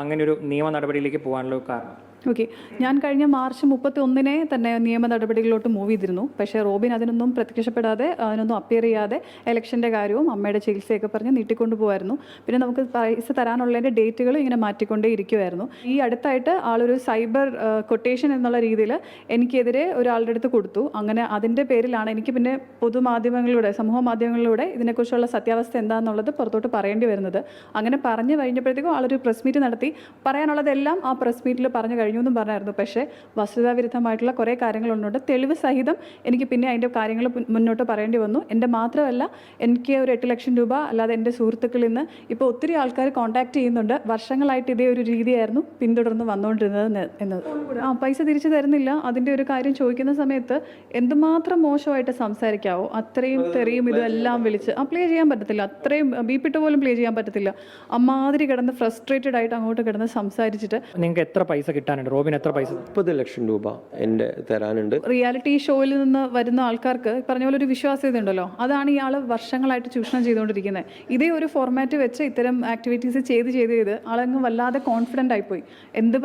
അങ്ങനെ ഒരു നിയമ നടപടിയിലേക്ക് പോകാനുള്ള കാരണം? ഓക്കെ, ഞാൻ കഴിഞ്ഞ മാർച്ച് 31 തന്നെ നിയമ നടപടികളിലോട്ട് മൂവ് ചെയ്തിരുന്നു. പക്ഷേ റോബിൻ അതിനൊന്നും പ്രത്യക്ഷപ്പെടാതെ, അതിനൊന്നും അപ്പിയർ ചെയ്യാതെ ഇലക്ഷൻ്റെ കാര്യവും അമ്മയുടെ ചികിത്സയൊക്കെ പറഞ്ഞ് നീട്ടിക്കൊണ്ടു പോകുമായിരുന്നു. പിന്നെ നമുക്ക് പൈസ തരാനുള്ളതിൻ്റെ ഡേറ്റുകൾ ഇങ്ങനെ മാറ്റിക്കൊണ്ടേ ഇരിക്കുമായിരുന്നു. ഈ അടുത്തായിട്ട് ആളൊരു സൈബർ കൊട്ടേഷൻ എന്നുള്ള രീതിയിൽ എനിക്കെതിരെ ഒരാളുടെ അടുത്ത് കൊടുത്തു. അങ്ങനെ അതിൻ്റെ പേരിലാണ് എനിക്ക് പിന്നെ പൊതുമാധ്യമങ്ങളിലൂടെ, സമൂഹ മാധ്യമങ്ങളിലൂടെ ഇതിനെക്കുറിച്ചുള്ള സത്യാവസ്ഥ എന്താണെന്നുള്ളത് പുറത്തോട്ട് പറയേണ്ടി വരുന്നത്. അങ്ങനെ പറഞ്ഞു കഴിഞ്ഞപ്പോഴത്തേക്കും ആളൊരു പ്രസ് മീറ്റ് നടത്തി. പറയാനുള്ളതെല്ലാം ആ പ്രസ് മീറ്റിൽ പറഞ്ഞു കഴിഞ്ഞു എന്നും പറഞ്ഞായിരുന്നു. പക്ഷേ വസ്തുതാവിരുദ്ധമായിട്ടുള്ള കുറേ കാര്യങ്ങളുണ്ട്. തെളിവ് സഹിതം എനിക്ക് പിന്നെ അതിൻ്റെ കാര്യങ്ങൾ മുന്നോട്ട് പറയേണ്ടി വന്നു. എൻ്റെ മാത്രമല്ല, എനിക്ക് ഒരു 8 ലക്ഷം രൂപ അല്ലാതെ എൻ്റെ സുഹൃത്തുക്കളിൽ നിന്ന് ഇപ്പോൾ ഒത്തിരി ആൾക്കാർ കോൺടാക്ട് ചെയ്യുന്നുണ്ട്. വർഷങ്ങളായിട്ട് ഇതേ ഒരു രീതിയായിരുന്നു പിന്തുടർന്ന് വന്നുകൊണ്ടിരുന്നത് എന്നത്. പൈസ തിരിച്ചു തരുന്നില്ല, അതിൻ്റെ ഒരു കാര്യം ചോദിക്കുന്ന സമയത്ത് എന്തുമാത്രം മോശമായിട്ട് സംസാരിക്കാവോ, അത്രയും തെറിയും ഇതെല്ലാം വിളിച്ച് പ്ലേ ചെയ്യാൻ പറ്റത്തില്ല. അത്രയും ബീപ്പിട്ട് പോലും പ്ലേ ചെയ്യാൻ പറ്റത്തില്ല. അമ്മാതിരി കിടന്ന് ഫ്രസ്ട്രേറ്റഡ് ആയിട്ട് അങ്ങോട്ട് കിടന്ന് സംസാരിച്ചിട്ട്. നിങ്ങൾക്ക് എത്ര പൈസ കിട്ടാനുണ്ട്? റോബിൻ എത്ര പൈസ? 30 ലക്ഷം രൂപ എൻ്റെ തരാനുണ്ട്. റിയാലിറ്റി ഷോയിൽ നിന്ന് വരുന്ന ആൾക്കാർക്ക് പറഞ്ഞ പോലെ ഒരു വിശ്വാസ്യത ഉണ്ടല്ലോ, അതാണ് ഇയാൾ വർഷങ്ങളായിട്ട് ചൂഷണം ചെയ്തുകൊണ്ടിരിക്കുന്നത്. ഇതേ ഒരു ഫോർമാറ്റ് വെച്ച് ഇത്തരം ആക്ടിവിറ്റീസ് ചെയ്ത് ആളങ്ങ് വല്ലാതെ കോൺഫിഡൻ്റ് ആയിപ്പോയി. എന്ത്